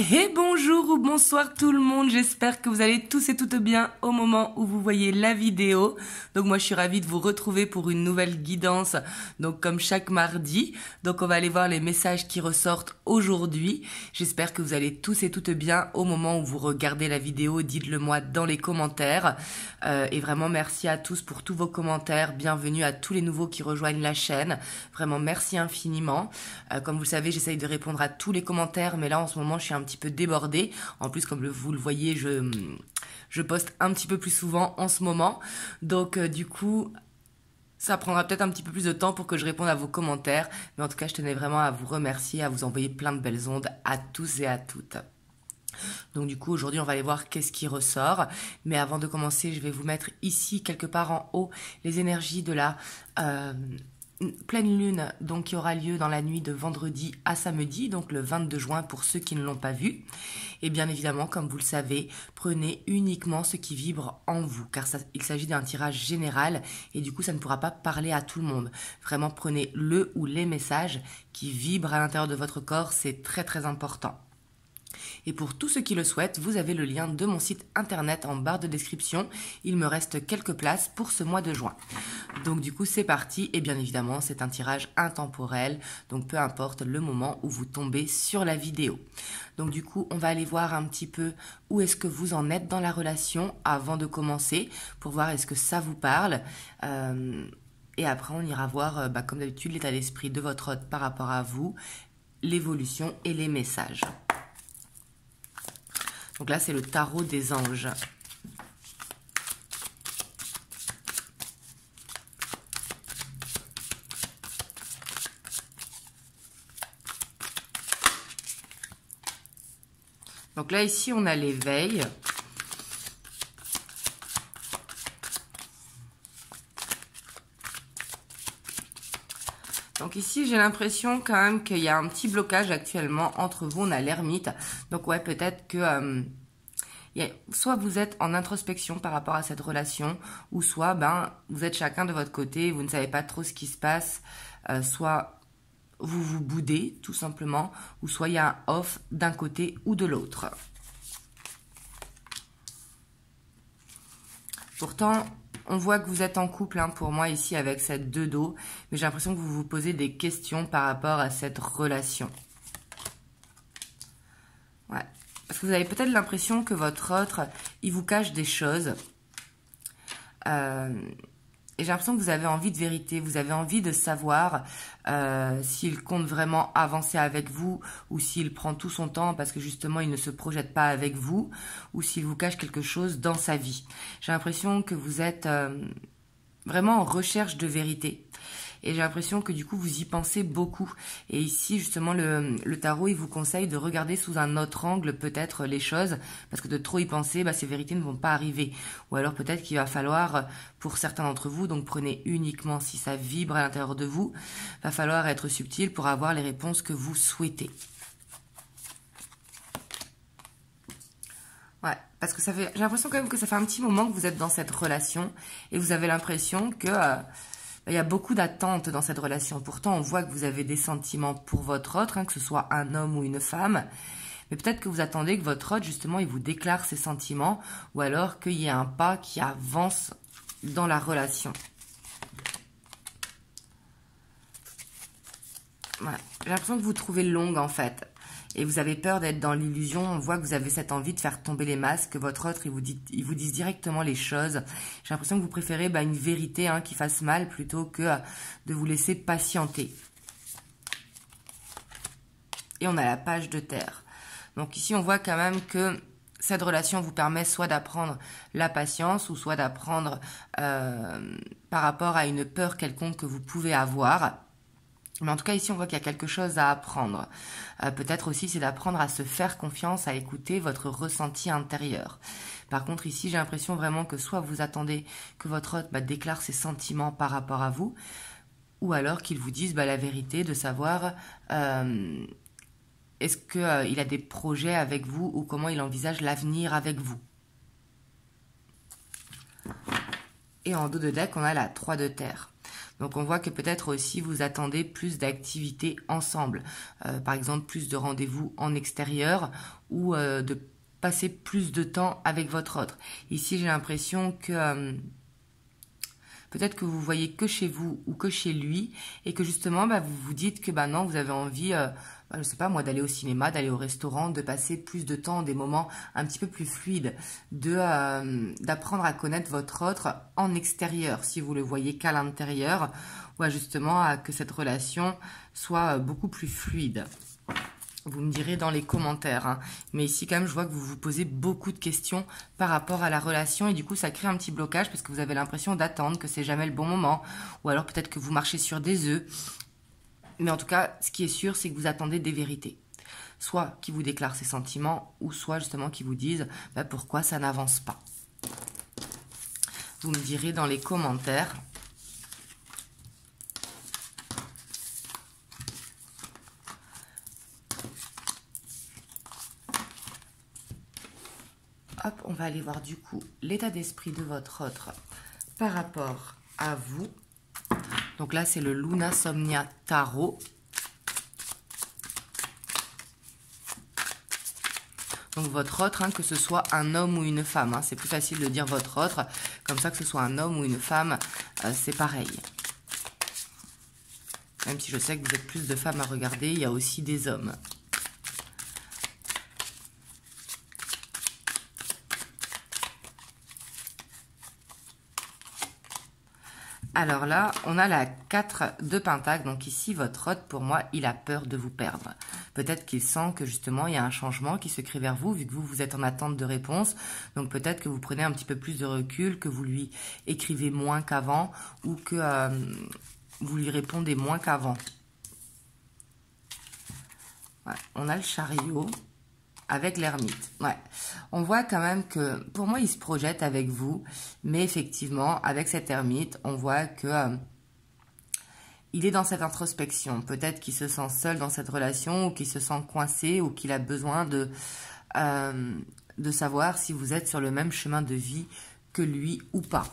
Et bonjour ou bonsoir tout le monde, j'espère que vous allez tous et toutes bien au moment où vous voyez la vidéo. Donc moi je suis ravie de vous retrouver pour une nouvelle guidance, donc comme chaque mardi. Donc on va aller voir les messages qui ressortent aujourd'hui. J'espère que vous allez tous et toutes bien au moment où vous regardez la vidéo, dites-le moi dans les commentaires. Et vraiment merci à tous pour tous vos commentaires, bienvenue à tous les nouveaux qui rejoignent la chaîne. Vraiment merci infiniment. Comme vous le savez, j'essaye de répondre à tous les commentaires, mais là en ce moment je suis un petit peu débordée. En plus, comme vous le voyez, je poste un petit peu plus souvent en ce moment. Donc du coup, ça prendra peut-être un petit peu plus de temps pour que je réponde à vos commentaires. Mais en tout cas, je tenais vraiment à vous remercier, à vous envoyer plein de belles ondes à tous et à toutes. Donc du coup, aujourd'hui, on va aller voir qu'est-ce qui ressort. Mais avant de commencer, je vais vous mettre ici, quelque part en haut, les énergies de la pleine lune, donc qui aura lieu dans la nuit de vendredi à samedi, donc le 22 juin pour ceux qui ne l'ont pas vu. Et bien évidemment, comme vous le savez, prenez uniquement ce qui vibre en vous, car il s'agit d'un tirage général et du coup, ça ne pourra pas parler à tout le monde. Vraiment, prenez le ou les messages qui vibrent à l'intérieur de votre corps, c'est très très important. Et pour tous ceux qui le souhaitent, vous avez le lien de mon site internet en barre de description. Il me reste quelques places pour ce mois de juin. Donc du coup, c'est parti. Et bien évidemment, c'est un tirage intemporel. Donc peu importe le moment où vous tombez sur la vidéo. Donc du coup, on va aller voir un petit peu où est-ce que vous en êtes dans la relation avant de commencer pour voir est-ce que ça vous parle. Et après, on ira voir, comme d'habitude, l'état d'esprit de votre hôte par rapport à vous, l'évolution et les messages. Donc là, c'est le tarot des anges. Donc là, ici, on a l'éveil. Donc ici, j'ai l'impression quand même qu'il y a un petit blocage actuellement entre vous. On a l'ermite. Donc ouais, peut-être que soit vous êtes en introspection par rapport à cette relation, ou soit vous êtes chacun de votre côté, vous ne savez pas trop ce qui se passe, soit vous vous boudez tout simplement, ou soit il y a un off d'un côté ou de l'autre. Pourtant, on voit que vous êtes en couple, pour moi, ici, avec cette 2 d'eau. Mais j'ai l'impression que vous vous posez des questions par rapport à cette relation. Ouais. Parce que vous avez peut-être l'impression que votre autre, il vous cache des choses. Et j'ai l'impression que vous avez envie de vérité. Vous avez envie de savoir s'il compte vraiment avancer avec vous ou s'il prend tout son temps parce que justement, il ne se projette pas avec vous ou s'il vous cache quelque chose dans sa vie. J'ai l'impression que vous êtes vraiment en recherche de vérité. Et j'ai l'impression que du coup, vous y pensez beaucoup. Et ici, justement, le tarot, il vous conseille de regarder sous un autre angle peut-être les choses. Parce que de trop y penser, ces vérités ne vont pas arriver. Ou alors peut-être qu'il va falloir, pour certains d'entre vous, donc prenez uniquement si ça vibre à l'intérieur de vous, va falloir être subtil pour avoir les réponses que vous souhaitez. Ouais, parce que j'ai l'impression quand même que ça fait un petit moment que vous êtes dans cette relation. Et vous avez l'impression que... il y a beaucoup d'attentes dans cette relation. Pourtant, on voit que vous avez des sentiments pour votre autre, que ce soit un homme ou une femme. Mais peut-être que vous attendez que votre autre, justement, il vous déclare ses sentiments ou alors qu'il y ait un pas qui avance dans la relation. Ouais. J'ai l'impression que vous trouvez longue, en fait. Et vous avez peur d'être dans l'illusion. On voit que vous avez cette envie de faire tomber les masques, que votre autre, il vous dise directement les choses. J'ai l'impression que vous préférez une vérité qui fasse mal plutôt que de vous laisser patienter. Et on a la page de terre. Donc ici, on voit quand même que cette relation vous permet soit d'apprendre la patience ou soit d'apprendre par rapport à une peur quelconque que vous pouvez avoir. Mais en tout cas, ici, on voit qu'il y a quelque chose à apprendre. Peut-être aussi, c'est d'apprendre à se faire confiance, à écouter votre ressenti intérieur. Par contre, ici, j'ai l'impression vraiment que soit vous attendez que votre hôte déclare ses sentiments par rapport à vous, ou alors qu'il vous dise la vérité de savoir est-ce qu'il a des projets avec vous ou comment il envisage l'avenir avec vous. Et en dos de deck, on a la 3 de terre. Donc on voit que peut-être aussi vous attendez plus d'activités ensemble. Par exemple, plus de rendez-vous en extérieur ou de passer plus de temps avec votre autre. Ici, j'ai l'impression que peut-être que vous voyez que chez vous ou que chez lui et que justement, vous vous dites que non, vous avez envie, je sais pas moi, d'aller au cinéma, d'aller au restaurant, de passer plus de temps, des moments un petit peu plus fluides, d'apprendre à connaître votre autre en extérieur, si vous le voyez qu'à l'intérieur, ou justement à que cette relation soit beaucoup plus fluide. Vous me direz dans les commentaires, hein. Mais ici quand même je vois que vous vous posez beaucoup de questions par rapport à la relation et du coup ça crée un petit blocage parce que vous avez l'impression d'attendre, que c'est jamais le bon moment ou alors peut-être que vous marchez sur des œufs. Mais en tout cas, ce qui est sûr, c'est que vous attendez des vérités. Soit qui vous déclarent ses sentiments ou soit justement qui vous disent pourquoi ça n'avance pas. Vous me direz dans les commentaires. Hop, on va aller voir du coup l'état d'esprit de votre autre par rapport à vous. Donc là, c'est le Luna Somnia Tarot. Donc votre autre, que ce soit un homme ou une femme, c'est plus facile de dire votre autre. Comme ça, que ce soit un homme ou une femme, c'est pareil. Même si je sais que vous êtes plus de femmes à regarder, il y a aussi des hommes. Alors là, on a la 4 de Pentacle. Donc ici, votre autre, pour moi, il a peur de vous perdre. Peut-être qu'il sent que justement, il y a un changement qui se crée vers vous, vu que vous êtes en attente de réponse. Donc peut-être que vous prenez un petit peu plus de recul, que vous lui écrivez moins qu'avant, ou que vous lui répondez moins qu'avant. Ouais, on a le Chariot avec l'Ermite. Ouais. On voit quand même que, pour moi, il se projette avec vous, mais effectivement, avec cet Ermite, on voit que il est dans cette introspection. Peut-être qu'il se sent seul dans cette relation, ou qu'il se sent coincé, ou qu'il a besoin de savoir si vous êtes sur le même chemin de vie que lui ou pas.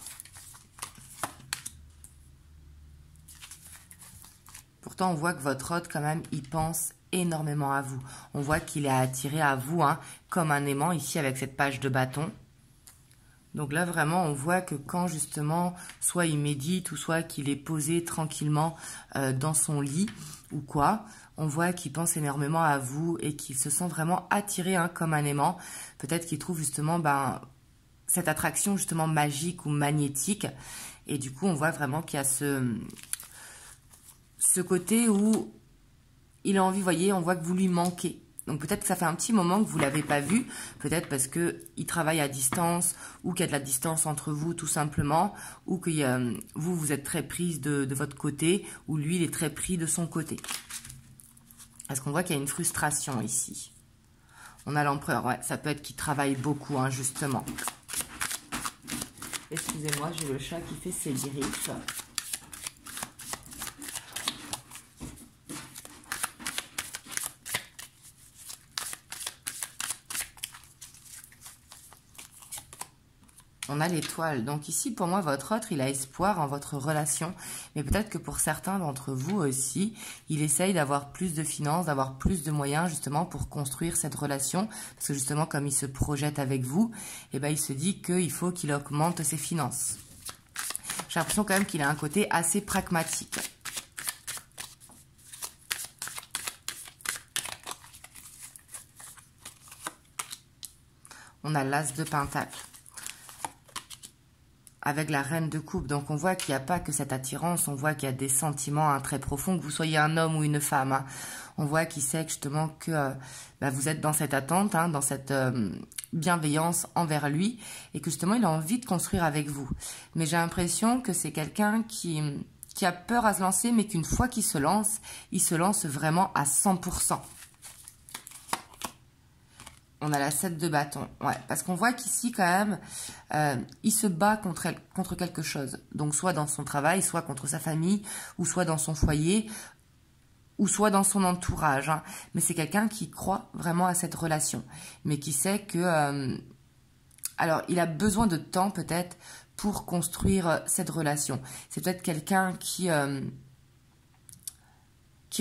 Pourtant, on voit que votre autre, quand même, il pense énormément à vous. On voit qu'il est attiré à vous, comme un aimant, ici, avec cette page de bâton. Donc là, vraiment, on voit que quand, justement, soit il médite, ou soit qu'il est posé tranquillement dans son lit, ou quoi, on voit qu'il pense énormément à vous et qu'il se sent vraiment attiré, comme un aimant. Peut-être qu'il trouve, justement, cette attraction, justement, magique ou magnétique. Et du coup, on voit vraiment qu'il y a ce côté où il a envie, vous voyez, on voit que vous lui manquez. Donc peut-être que ça fait un petit moment que vous ne l'avez pas vu, peut-être parce qu'il travaille à distance, ou qu'il y a de la distance entre vous tout simplement, ou que vous êtes très prise de votre côté, ou lui, il est très pris de son côté. Parce qu'on voit qu'il y a une frustration ici. On a l'empereur, ouais, ça peut être qu'il travaille beaucoup, justement. Excusez-moi, j'ai le chat qui fait ses griffes. On a l'étoile. Donc ici, pour moi, votre autre, il a espoir en votre relation. Mais peut-être que pour certains d'entre vous aussi, il essaye d'avoir plus de finances, d'avoir plus de moyens, justement, pour construire cette relation. Parce que justement, comme il se projette avec vous, il se dit qu'il faut qu'il augmente ses finances. J'ai l'impression quand même qu'il a un côté assez pragmatique. On a l'As de Pentacle avec la Reine de Coupe. Donc on voit qu'il n'y a pas que cette attirance, on voit qu'il y a des sentiments très profonds, que vous soyez un homme ou une femme. On voit qu'il sait justement que vous êtes dans cette attente, dans cette bienveillance envers lui, et que justement il a envie de construire avec vous. Mais j'ai l'impression que c'est quelqu'un qui a peur à se lancer, mais qu'une fois qu'il se lance vraiment à 100%. On a la 7 de bâton. Ouais, parce qu'on voit qu'ici, quand même, il se bat contre quelque chose. Donc, soit dans son travail, soit contre sa famille, ou soit dans son foyer, ou soit dans son entourage. Mais c'est quelqu'un qui croit vraiment à cette relation. Mais qui sait que... alors, il a besoin de temps, peut-être, pour construire cette relation. C'est peut-être quelqu'un qui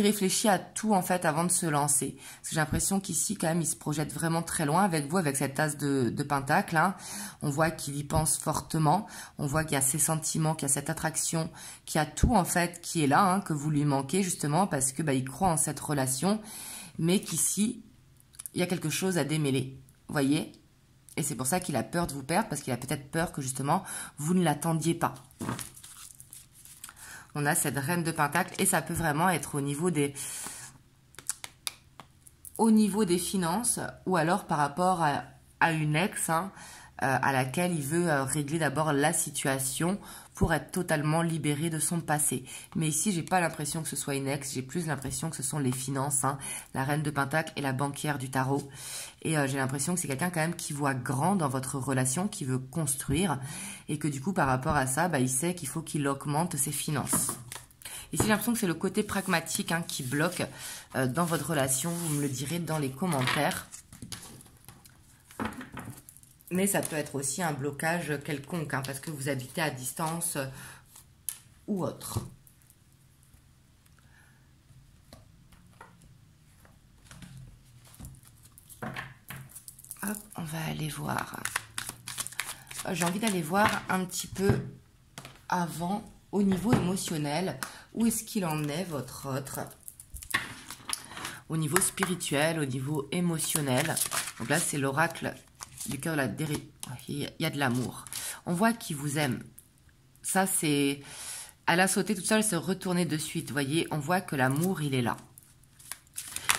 réfléchit à tout en fait avant de se lancer. Parce que j'ai l'impression qu'ici quand même il se projette vraiment très loin avec vous, avec cette as de pentacle. Hein. On voit qu'il y pense fortement, on voit qu'il y a ses sentiments, qu'il y a cette attraction, qu'il y a tout en fait qui est là, hein, que vous lui manquez justement parce que il croit en cette relation, mais qu'ici il y a quelque chose à démêler, vous voyez? Et c'est pour ça qu'il a peur de vous perdre, parce qu'il a peut-être peur que justement vous ne l'attendiez pas. On a cette reine de pentacle et ça peut vraiment être au niveau des finances ou alors par rapport à une ex hein, à laquelle il veut régler d'abord la situation pour être totalement libéré de son passé. Mais ici, j'ai pas l'impression que ce soit une ex, j'ai plus l'impression que ce sont les finances, hein, la reine de pentacle et la banquière du tarot. Et j'ai l'impression que c'est quelqu'un quand même qui voit grand dans votre relation, qui veut construire et que du coup, par rapport à ça, il sait qu'il faut qu'il augmente ses finances. Ici, j'ai l'impression que c'est le côté pragmatique hein, qui bloque dans votre relation. Vous me le direz dans les commentaires. Mais ça peut être aussi un blocage quelconque, hein, parce que vous habitez à distance ou autre. Hop, on va aller voir. J'ai envie d'aller voir un petit peu avant, au niveau émotionnel, où est-ce qu'il en est, votre autre? Au niveau spirituel, au niveau émotionnel. Donc là, c'est l'oracle du cœur de la dérive. Il y a de l'amour. On voit qu'il vous aime. Ça, c'est... Elle a sauté toute seule, se retourner de suite. Vous voyez, on voit que l'amour, il est là.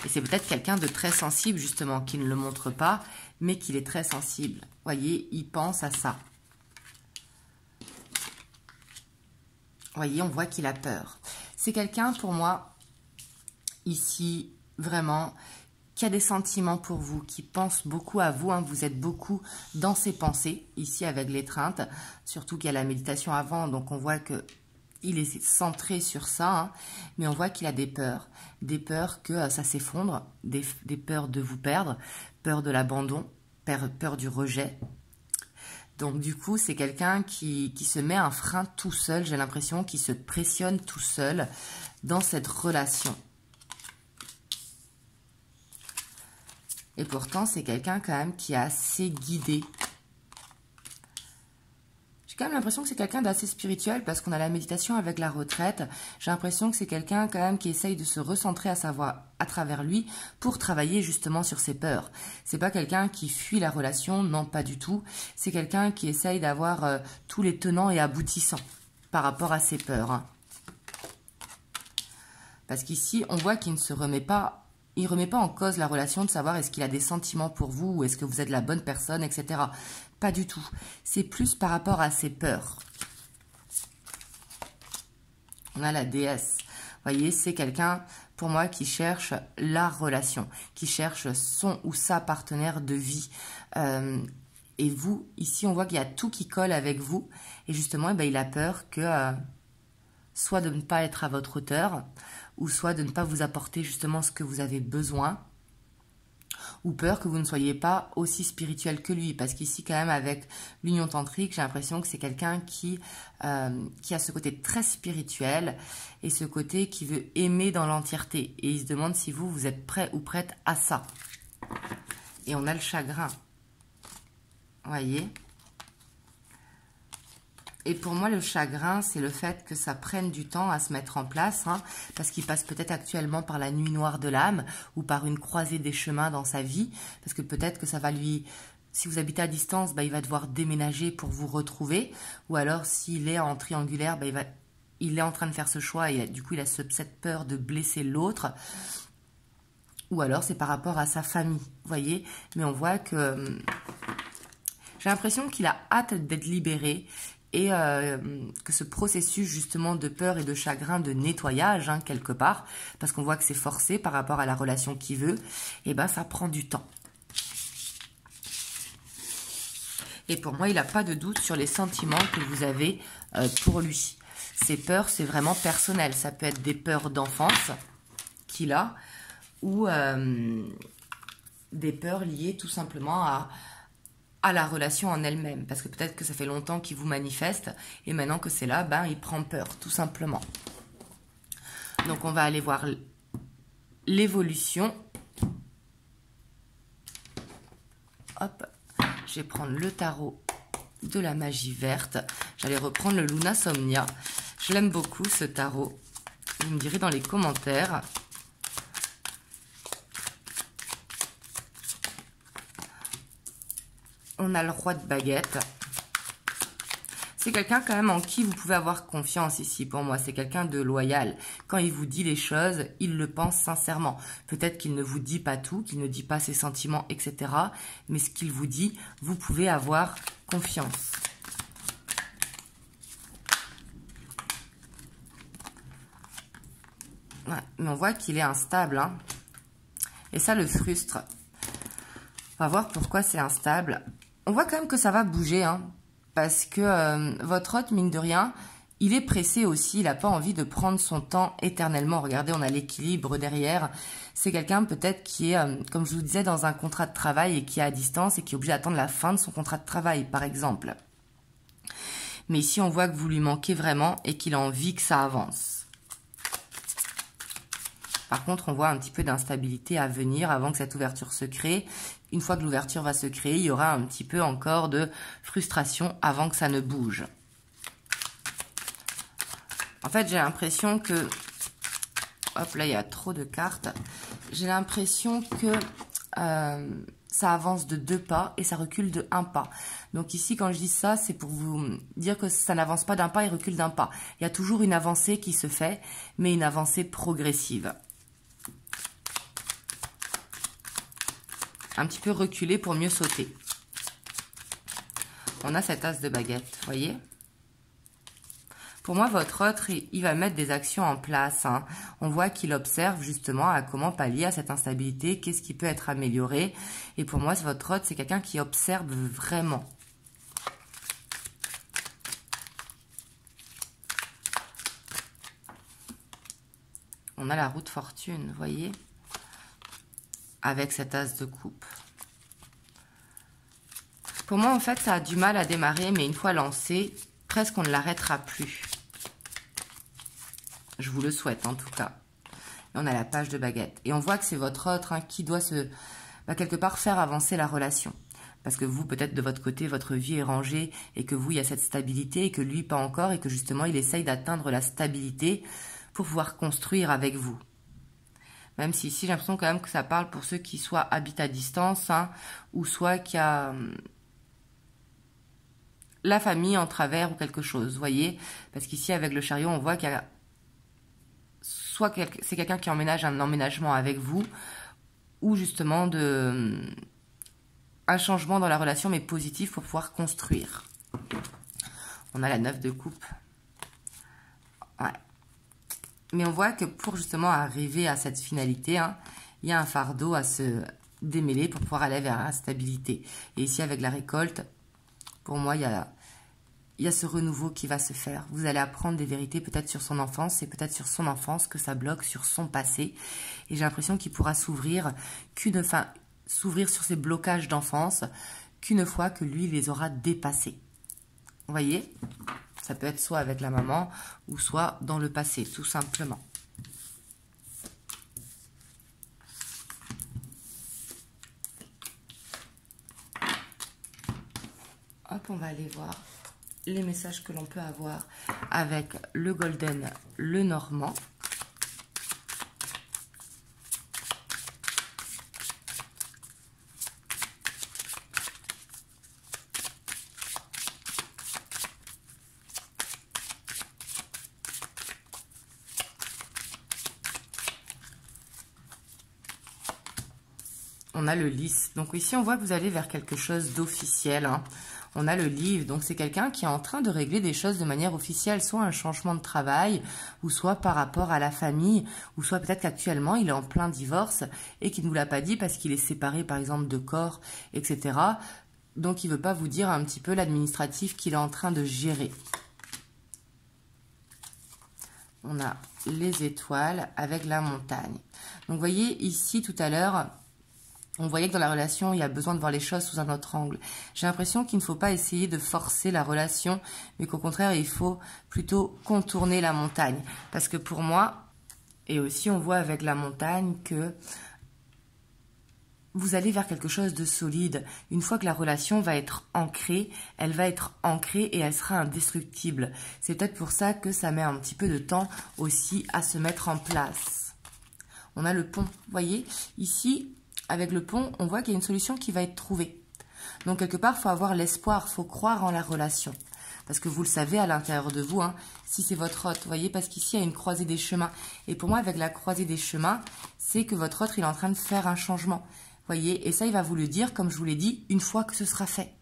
Et c'est peut-être quelqu'un de très sensible, justement, qui ne le montre pas, mais qu'il est très sensible. Vous voyez, il pense à ça. Vous voyez, on voit qu'il a peur. C'est quelqu'un, pour moi, ici, vraiment... qui a des sentiments pour vous, qui pense beaucoup à vous, hein, vous êtes beaucoup dans ses pensées, ici avec l'étreinte, surtout qu'il y a la méditation avant, donc on voit qu'il est centré sur ça, hein, mais on voit qu'il a des peurs que ça s'effondre, des peurs de vous perdre, peur de l'abandon, peur du rejet. Donc du coup, c'est quelqu'un qui se met un frein tout seul, j'ai l'impression, qui se pressionne tout seul dans cette relation. Et pourtant, c'est quelqu'un quand même qui est assez guidé. J'ai quand même l'impression que c'est quelqu'un d'assez spirituel parce qu'on a la méditation avec la retraite. J'ai l'impression que c'est quelqu'un quand même qui essaye de se recentrer à travers lui pour travailler justement sur ses peurs. C'est pas quelqu'un qui fuit la relation, non pas du tout. C'est quelqu'un qui essaye d'avoir tous les tenants et aboutissants par rapport à ses peurs. Hein. Parce qu'ici, on voit qu'il ne se remet pas... Il ne remet pas en cause la relation de savoir est-ce qu'il a des sentiments pour vous ou est-ce que vous êtes la bonne personne, etc. Pas du tout. C'est plus par rapport à ses peurs. On a la déesse. Vous voyez, c'est quelqu'un, pour moi, qui cherche la relation, qui cherche son ou sa partenaire de vie. Et vous, ici, on voit qu'il y a tout qui colle avec vous. Et justement, il a peur que soit de ne pas être à votre hauteur, ou soit de ne pas vous apporter justement ce que vous avez besoin, ou peur que vous ne soyez pas aussi spirituel que lui, parce qu'ici quand même avec l'union tantrique, j'ai l'impression que c'est quelqu'un qui a ce côté très spirituel, et ce côté qui veut aimer dans l'entièreté, et il se demande si vous êtes prêt ou prête à ça. Et on a le chagrin, vous voyez. Et pour moi, le chagrin, c'est le fait que ça prenne du temps à se mettre en place, hein, parce qu'il passe peut-être actuellement par la nuit noire de l'âme ou par une croisée des chemins dans sa vie, parce que peut-être que ça va lui... Si vous habitez à distance, il va devoir déménager pour vous retrouver, ou alors s'il est en triangulaire, il est en train de faire ce choix et du coup, il a cette peur de blesser l'autre, ou alors c'est par rapport à sa famille, vous voyez. Mais on voit que... J'ai l'impression qu'il a hâte d'être libéré, et que ce processus justement de peur et de chagrin, de nettoyage hein, quelque part, parce qu'on voit que c'est forcé par rapport à la relation qu'il veut, et ça prend du temps. Et pour moi, il n'a pas de doute sur les sentiments que vous avez pour lui. Ces peurs, c'est vraiment personnel. Ça peut être des peurs d'enfance qu'il a, ou des peurs liées tout simplement à la relation en elle-même. Parce que peut-être que ça fait longtemps qu'il vous manifeste et maintenant que c'est là, ben, il prend peur, tout simplement. Donc, on va aller voir l'évolution. Hop, je vais prendre le tarot de la magie verte. J'allais reprendre le Luna Somnia. Je l'aime beaucoup, ce tarot. Vous me direz dans les commentaires. On a le roi de baguette. C'est quelqu'un quand même en qui vous pouvez avoir confiance ici pour moi. C'est quelqu'un de loyal. Quand il vous dit les choses, il le pense sincèrement. Peut-être qu'il ne vous dit pas tout, qu'il ne dit pas ses sentiments, etc. Mais ce qu'il vous dit, vous pouvez avoir confiance. Ouais, mais on voit qu'il est instable. Hein. Et ça le frustre. On va voir pourquoi c'est instable. On voit quand même que ça va bouger, hein, parce que votre hôte, mine de rien, il est pressé aussi, il n'a pas envie de prendre son temps éternellement. Regardez, on a l'équilibre derrière. C'est quelqu'un peut-être qui est, comme je vous disais, dans un contrat de travail et qui est à distance et qui est obligé d'attendre la fin de son contrat de travail, par exemple. Mais ici, on voit que vous lui manquez vraiment et qu'il a envie que ça avance. Par contre, on voit un petit peu d'instabilité à venir avant que cette ouverture se crée. Une fois que l'ouverture va se créer, il y aura un petit peu encore de frustration avant que ça ne bouge. En fait, j'ai l'impression que... Hop, là, il y a trop de cartes. J'ai l'impression que ça avance de 2 pas et ça recule de 1 pas. Donc ici, quand je dis ça, c'est pour vous dire que ça n'avance pas d'1 pas et recule d'1 pas. Il y a toujours une avancée qui se fait, mais une avancée progressive. Un petit peu reculé pour mieux sauter. On a cet as de baguette, vous voyez. Pour moi, votre autre, il va mettre des actions en place. Hein. On voit qu'il observe justement à comment pallier à cette instabilité, qu'est-ce qui peut être amélioré. Et pour moi, votre autre, c'est quelqu'un qui observe vraiment. On a la roue de fortune, vous voyez, avec cet as de coupe. Pour moi, en fait, ça a du mal à démarrer, mais une fois lancé, presque on ne l'arrêtera plus. Je vous le souhaite, en tout cas. Et on a la page de baguette. Et on voit que c'est votre autre qui doit quelque part faire avancer la relation. Parce que vous, peut-être de votre côté, votre vie est rangée et que vous, il y a cette stabilité et que lui, pas encore. Et que justement, il essaye d'atteindre la stabilité pour pouvoir construire avec vous. Même si ici, j'ai l'impression quand même que ça parle pour ceux qui soit habitent à distance, hein, ou soit qui a la famille en travers ou quelque chose, vous voyez. Parce qu'ici, avec le chariot, on voit qu'il y a soit c'est quelqu'un qui emménage un emménagement avec vous, ou justement un changement dans la relation, mais positif pour pouvoir construire. On a la 9 de coupe. Ouais. Mais on voit que pour justement arriver à cette finalité, hein, il y a un fardeau à se démêler pour pouvoir aller vers la stabilité. Et ici, avec la récolte, pour moi, il y a ce renouveau qui va se faire. Vous allez apprendre des vérités peut-être sur son enfance, c'est peut-être sur son enfance que ça bloque, sur son passé. Et j'ai l'impression qu'il pourra s'ouvrir sur ses blocages d'enfance qu'une fois que lui les aura dépassés. Vous voyez ? Ça peut être soit avec la maman ou soit dans le passé, tout simplement. Hop, on va aller voir les messages que l'on peut avoir avec le golden, le normand. On a le lys. Donc ici, on voit que vous allez vers quelque chose d'officiel. Hein. On a le livre. Donc c'est quelqu'un qui est en train de régler des choses de manière officielle, soit un changement de travail, ou soit par rapport à la famille, ou soit peut-être qu'actuellement, il est en plein divorce et qu'il ne vous l'a pas dit parce qu'il est séparé, par exemple, de corps, etc. Donc il ne veut pas vous dire un petit peu l'administratif qu'il est en train de gérer. On a les étoiles avec la montagne. Donc vous voyez ici tout à l'heure... On voyait que dans la relation, il y a besoin de voir les choses sous un autre angle. J'ai l'impression qu'il ne faut pas essayer de forcer la relation, mais qu'au contraire, il faut plutôt contourner la montagne. Parce que pour moi, et aussi on voit avec la montagne que vous allez vers quelque chose de solide. Une fois que la relation va être ancrée, elle va être ancrée et elle sera indestructible. C'est peut-être pour ça que ça met un petit peu de temps aussi à se mettre en place. On a le pont, vous voyez, ici... Avec le pont, on voit qu'il y a une solution qui va être trouvée. Donc, quelque part, il faut avoir l'espoir, il faut croire en la relation. Parce que vous le savez à l'intérieur de vous, hein, si c'est votre hôte, vous voyez, parce qu'ici, il y a une croisée des chemins. Et pour moi, avec la croisée des chemins, c'est que votre hôte, il est en train de faire un changement. Vous voyez, et ça, il va vous le dire, comme je vous l'ai dit, une fois que ce sera fait.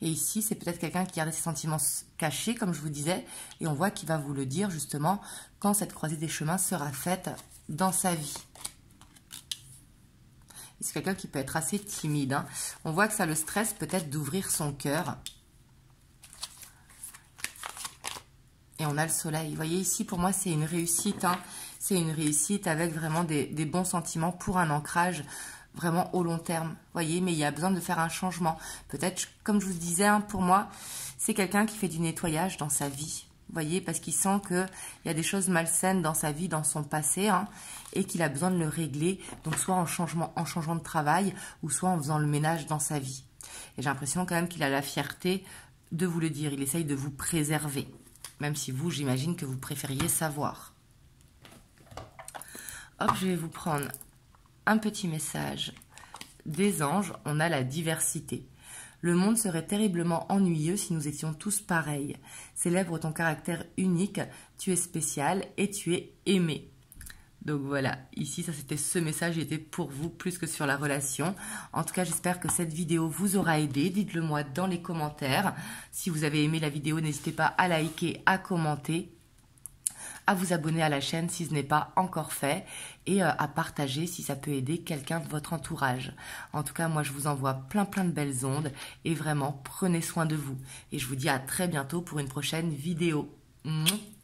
Et ici, c'est peut-être quelqu'un qui garde ses sentiments cachés, comme je vous disais, et on voit qu'il va vous le dire, justement, quand cette croisée des chemins sera faite dans sa vie. C'est quelqu'un qui peut être assez timide. Hein. On voit que ça le stresse peut-être d'ouvrir son cœur. Et on a le soleil. Vous voyez ici, pour moi, c'est une réussite. Hein. C'est une réussite avec vraiment des bons sentiments pour un ancrage vraiment au long terme. Vous voyez, mais il y a besoin de faire un changement. Peut-être, comme je vous disais, hein, pour moi, c'est quelqu'un qui fait du nettoyage dans sa vie. Vous voyez, parce qu'il sent qu'il y a des choses malsaines dans sa vie, dans son passé, hein, et qu'il a besoin de le régler, donc soit en changeant de travail, ou soit en faisant le ménage dans sa vie. Et j'ai l'impression quand même qu'il a la fierté de vous le dire, il essaye de vous préserver, même si vous, j'imagine que vous préfériez savoir. Hop, je vais vous prendre un petit message des anges, on a la diversité. Le monde serait terriblement ennuyeux si nous étions tous pareils. Célèbre ton caractère unique, tu es spécial et tu es aimé. Donc voilà, ici, ça c'était ce message, il était pour vous plus que sur la relation. En tout cas, j'espère que cette vidéo vous aura aidé. Dites-le moi dans les commentaires. Si vous avez aimé la vidéo, n'hésitez pas à liker, à commenter, à vous abonner à la chaîne si ce n'est pas encore fait et à partager si ça peut aider quelqu'un de votre entourage. En tout cas, moi, je vous envoie plein de belles ondes et vraiment, prenez soin de vous. Et je vous dis à très bientôt pour une prochaine vidéo. Mouah.